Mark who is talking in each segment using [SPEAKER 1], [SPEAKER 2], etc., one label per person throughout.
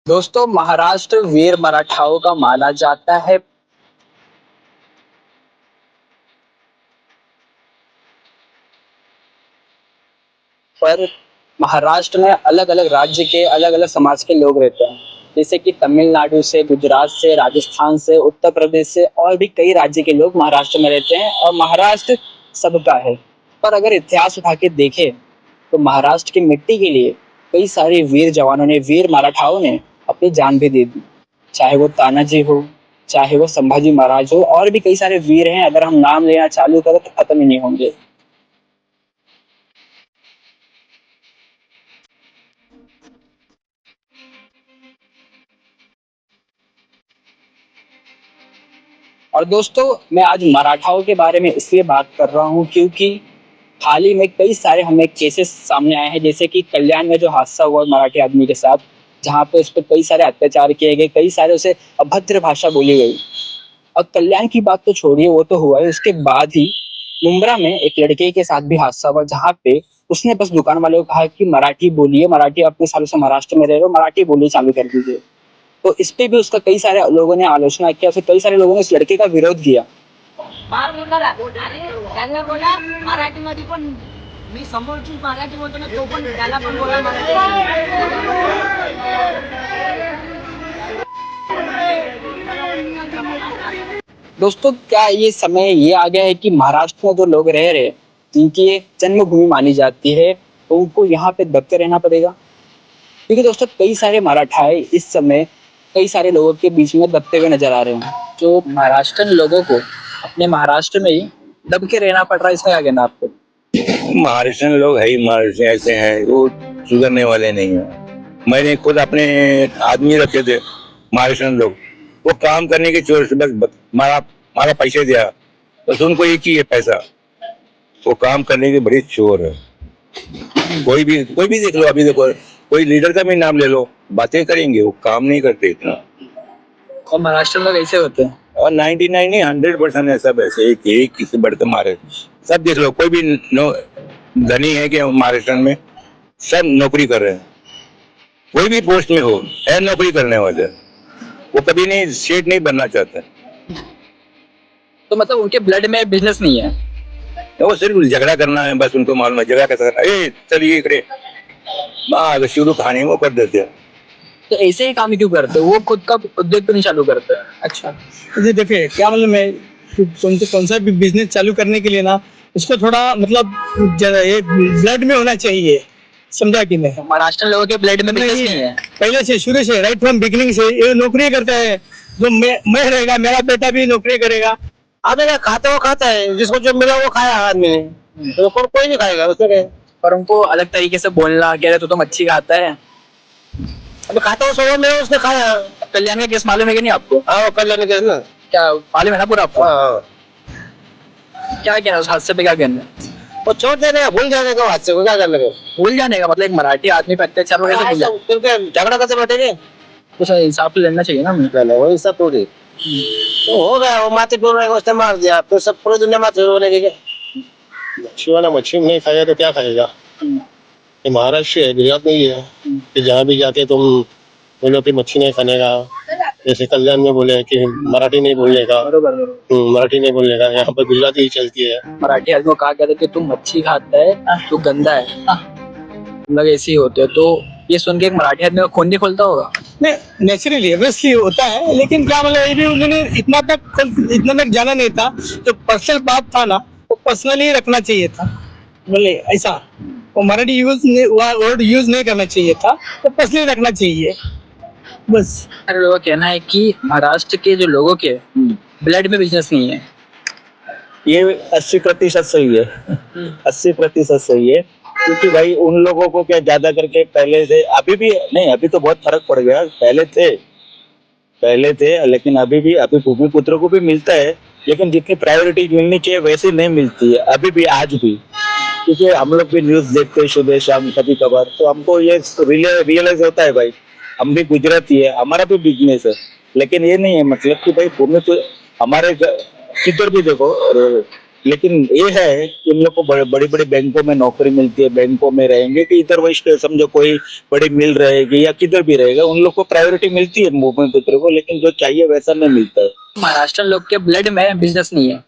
[SPEAKER 1] दोस्तों, महाराष्ट्र वीर मराठाओं का माना जाता है। पर महाराष्ट्र में अलग अलग राज्य के अलग अलग समाज के लोग रहते हैं। जैसे कि तमिलनाडु से, गुजरात से, राजस्थान से, उत्तर प्रदेश से और भी कई राज्य के लोग महाराष्ट्र में रहते हैं और महाराष्ट्र सबका है। पर अगर इतिहास उठा के देखें तो महाराष्ट्र की मिट्टी के लिए कई सारे वीर जवानों ने, वीर मराठाओं ने अपनी जान भी दे दी। चाहे वो तानाजी हो, चाहे वो संभाजी महाराज हो, और भी कई सारे वीर हैं। अगर हम नाम लेना चालू करें तो खत्म ही नहीं होंगे। और दोस्तों, मैं आज मराठाओं के बारे में इसलिए बात कर रहा हूँ क्योंकि हाल ही में कई सारे हमें केसेस सामने आए हैं। जैसे कि कल्याण में जो हादसा हुआ मराठी आदमी के साथ, जहाँ पे उस पर कई सारे अत्याचार किए गए, कई सारे उसे अभद्र भाषा बोली गई। और कल्याण की बात तो छोड़िए, वो तो हुआ है। उसके बाद ही मुंब्रा में एक लड़के के साथ भी हादसा हुआ, जहाँ पे उसने बस दुकान वाले को कहा कि मराठी बोलिए, मराठी अपने सालों से महाराष्ट्र में रह रहे हो, मराठी बोलिए चालू कर दीजिए। तो इस पे भी उसका कई सारे लोगों ने आलोचना किया, फिर कई सारे लोगों ने उस लड़के का विरोध किया।
[SPEAKER 2] फार बोलला अरे त्यांना बोला मराठीमध्ये पण मी समोरची मराठी बोलतो ना तो पण त्याला पण बोला मराठी.
[SPEAKER 1] दोस्तों, क्या ये समय ये आ गया है कि महाराष्ट्र में जो लोग रह रहे हैं, जिनकी ये जन्मभूमि मानी जाती है, तो उनको यहाँ पे दबते रहना पड़ेगा? क्योंकि दोस्तों, कई सारे मराठाए इस समय कई सारे लोगों के बीच में दबते हुए नजर आ रहे हैं। जो महाराष्ट्रन लोगों को अपने महाराष्ट्र में ही दब के रहना पड़ रहा है, इसमें क्या कहना आपको?
[SPEAKER 3] महाराष्ट्र लोग है ही महाराष्ट्र ऐसे हैं, वो सुधरने वाले नहीं है। मैंने खुद अपने आदमी रखे थे महाराष्ट्र लोग, वो काम करने के चोर से बस मारा मारा पैसे दिया, बस उनको एक ही है पैसा। वो काम करने के बड़े चोर है। कोई भी देख लो, अभी देखो कोई लीडर का भी नाम ले लो, बातें करेंगे, वो काम नहीं करते इतना।
[SPEAKER 1] और महाराष्ट्र लोग ऐसे होते हैं।
[SPEAKER 3] और 99 नहीं 100% है सब ऐसे, एक किसी बढ़ते मारे। सब देख लो, कोई भी धनी है कि महाराष्ट्र में सब नौकरी कर रहे हैं। कोई भी पोस्ट में हो है नौकरी करने वाले, वो कभी नहीं सेठ नहीं बनना चाहते।
[SPEAKER 1] तो मतलब उनके ब्लड में बिजनेस नहीं है।
[SPEAKER 3] वो सिर्फ झगड़ा करना है, बस उनको मालूम है झगड़ा कैसा करना है। चलिए करे शुरू खाने वो कर देते हैं।
[SPEAKER 1] तो ऐसे ही काम क्यों करते हैं? वो खुद का उद्योग तो नहीं चालू करते हैं।
[SPEAKER 4] अच्छा, ये देखिए क्या मालूम है कि कौन सा भी बिजनेस चालू करने के लिए ना उसको थोड़ा मतलब ये ब्लड में होना चाहिए, समझा कि नहीं?
[SPEAKER 1] महाराष्ट्र लोगों के ब्लड में बिजनेस नहीं है।
[SPEAKER 4] पहले से शुरू से राइट फ्रॉम बिगिनिंग से ये नौकरी करता है। जो मैं रहेगा, मेरा बेटा भी नौकरी करेगा। आदमी खाता वो खाता है, जिसको जो मिला वो खाया आदमी ने, तो कोई नहीं खाएगा उसमें क्या है?
[SPEAKER 1] पर उनको अलग तरीके से बोलना, कह रहे तो मच्छी खाता है।
[SPEAKER 4] अब खाता वो सोचा मेरा, उसने खाया।
[SPEAKER 1] कल्याण का केस मालूम है कि नहीं आपको?
[SPEAKER 4] हाँ, कर लेने के ना।
[SPEAKER 1] क्या मालूम है ना पूरा आपको?
[SPEAKER 4] हाँ,
[SPEAKER 1] क्या कहना है उस हादसे पे? क्या कहना है?
[SPEAKER 4] वो छोड़ देने का, भूल जाने का, हाथ से क्या कर लगे?
[SPEAKER 1] भूल जाने का मतलब एक मराठी आदमी पे अत्याचार वगैरह भूल जाए?
[SPEAKER 4] क्योंकि झगड़ा करते बैठेंगे
[SPEAKER 1] कुछ हिसाब से लड़ना चाहिए ना हमें।
[SPEAKER 4] वही सब थोड़ी तो हो गया। वो माथे बोल रहे उसने मार दिया, तो सब पूरी दुनिया माथे बोले कि मच्छी वाला मच्छी नहीं खाएगा तो क्या खाएगा? ये महाराष्ट्र है, गुजरात नहीं है कि जहाँ भी जाके तुम बोलो कि मच्छी नहीं खाने का। जैसे कल्याण में बोले कि मराठी नहीं बोलने का, मराठी नहीं बोलने का, यहाँ पर गुजराती ही चलती है।
[SPEAKER 1] मराठी आदमी को कहा गया था कि तू मच्छी खाता है तू गंदा है, लोग ऐसे ही होते हैं। तो ये सुन के एक मराठी आदमी का खून नहीं खोलता होगा?
[SPEAKER 4] नहीं, नेचुरली ऑब्वियसली होता है, लेकिन क्या मतलब ये भी उन्होंने इतना तक जाना नहीं था। जो पर्सनल बात था ना, वो पर्सनली रखना चाहिए था। बोले ऐसा वो मराठी वर्ड यूज नहीं करना चाहिए था, तो पर्सनली रखना चाहिए बस।
[SPEAKER 1] सारे लोगों का कहना है कि महाराष्ट्र के जो लोगों के ब्लड में बिजनेस नहीं है।
[SPEAKER 3] ये 80% सही है, 80% सही है। क्योंकि भाई उन लोगों को क्या ज्यादा करके पहले से, अभी भी नहीं, अभी तो बहुत फर्क पड़ गया। पहले थे लेकिन अभी भी, अभी भूमिपुत्रों को भी मिलता है, लेकिन जितनी प्रायोरिटी मिलनी चाहिए वैसे नहीं मिलती है अभी भी, आज भी। क्योंकि हम लोग भी न्यूज देखते हैं सुबह शाम कभी कभार, तो हमको ये रियलाइज होता है भाई, हम भी गुजराती है, हमारा भी बिजनेस है। लेकिन ये नहीं है मतलब कि भाई भूमि हमारे किधर भी देखो, लेकिन ये है कि उन लोग को बड़ी बड़ी बैंकों में नौकरी मिलती है, बैंकों में रहेंगे कि इधर वही समझो कोई बड़ी मिल रहेगी या किधर भी रहेगा, उन लोग को प्रायोरिटी मिलती है मूवमेंट पेपर को, लेकिन जो चाहिए वैसा नहीं मिलता है।
[SPEAKER 1] महाराष्ट्र लोग के ब्लड में बिजनेस नहीं है।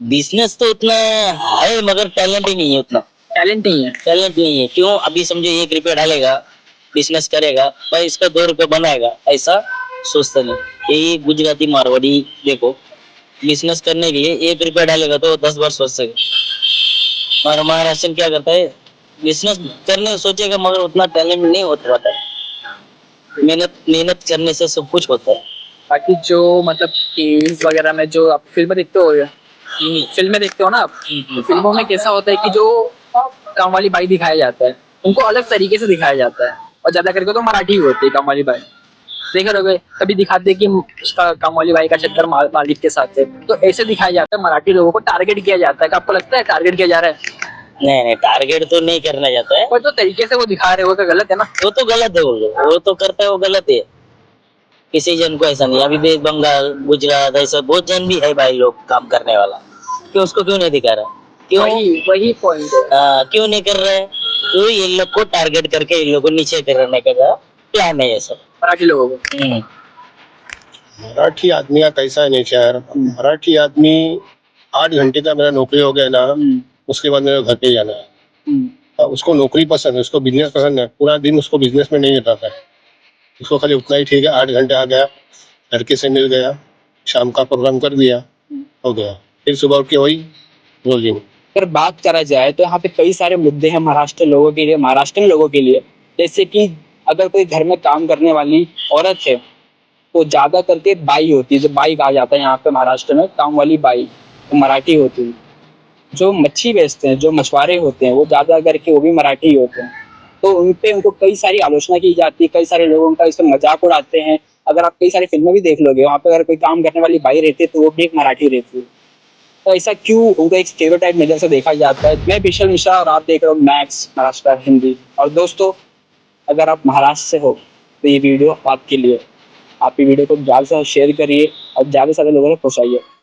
[SPEAKER 5] बिजनेस तो उतना है मगर टैलेंट ही नहीं है उतना।
[SPEAKER 1] टैलेंट नहीं है।
[SPEAKER 5] टैलेंट नहीं है क्यों? अभी समझो 1 रुपया डालेगा, बिजनेस करेगा, भाई इसका 2 रुपया बनाएगा, ऐसा सोचता नहीं। यही गुजराती मारवाड़ी देखो, बिजनेस करने के लिए 1 रुपया डालेगा तो 10 बार सोच सके। और महाराष्ट्र क्या करता है, बिजनेस करने सोचेगा मगर उतना टैलेंट नहीं होता है। मेहनत मेहनत करने से सब कुछ होता है।
[SPEAKER 1] बाकी जो मतलब टीवीज वगैरह में जो आप फिल्में देखते हो, फिल्में देखते हो ना आप, फिल्मों में कैसा होता है कि जो काम वाली बाई दिखाया जाता है उनको अलग तरीके से दिखाया जाता है, और ज्यादा करके तो मराठी ही होती है काम वाली बाई। देख रहे होगे कभी दिखाते हैं कि उसका काम वाली बाई का चक्कर मालिक के साथ है, तो ऐसे दिखाया जाता है। मराठी लोगों को टारगेट किया जाता है। आपको लगता है टारगेट किया जा रहा है?
[SPEAKER 5] नहीं नहीं, टारगेट तो नहीं करना चाहता है।
[SPEAKER 1] पर जो तरीके से वो दिखा रहे हो वो गलत है ना।
[SPEAKER 5] वो तो गलत है, वो तो करता है, वो गलत है। किसी जन को ऐसा नहीं, अभी भी बंगाल गुजरात ऐसा बहुत जन भी है भाई लोग काम करने वाला, क्यों उसको क्यों नहीं दिखा रहा? क्यों?
[SPEAKER 1] वही पॉइंट है।
[SPEAKER 5] क्यों नहीं कर रहा है? क्यों ये लोग को टारगेट करके इन लोग को नीचे करने का प्लान है ये सब
[SPEAKER 1] मराठी लोगों को।
[SPEAKER 4] मराठी आदमी का कैसा है नेचर, मराठी आदमी 8 घंटे का मेरा नौकरी हो गया ना, उसके बाद मेरा घर पे जाना है। उसको नौकरी पसंद है, उसको बिजनेस पसंद है, पूरा दिन उसको बिजनेस में नहीं निकलता है। उसको खाली उतना ही ठीक है, 8 घंटे आ गया, लड़के से मिल गया, शाम का प्रोग्राम कर दिया, हो गया, फिर सुबह उठ के वही रोजिंग।
[SPEAKER 1] अगर बात करा जाए तो यहाँ पे कई सारे मुद्दे हैं महाराष्ट्र लोगों के लिए, महाराष्ट्र लोगों के लिए। जैसे कि अगर कोई घर में काम करने वाली औरत है तो ज्यादा करके बाई होती है, जो बाई कहा जाता है यहाँ पे महाराष्ट्र में, काम वाली बाई तो मराठी होती है। जो मच्छी बेचते हैं, जो मछुआरे होते हैं, वो ज्यादा करके वो भी मराठी होते हैं। तो उनको कई सारी आलोचना की जाती है, कई सारे लोग उनका इस पे मजाक उड़ाते हैं। अगर आप कई सारी फिल्में भी देख लोगे, वहाँ पे अगर कोई काम करने वाली बाई रहती है तो वो भी एक मराठी रहती है। तो ऐसा क्यों उनको एक स्टेरियोटाइप नजर से देखा जाता है? मैं विशाल मिश्रा और आप देख रहे हो मैक्स महाराष्ट्र हिंदी। और दोस्तों, अगर आप महाराष्ट्र से हो तो ये वीडियो आपके लिए। आप ये वीडियो को ज़्यादा से ज़्यादा शेयर करिए और ज़्यादा से ज़्यादा लोगों को पहुंचाइए।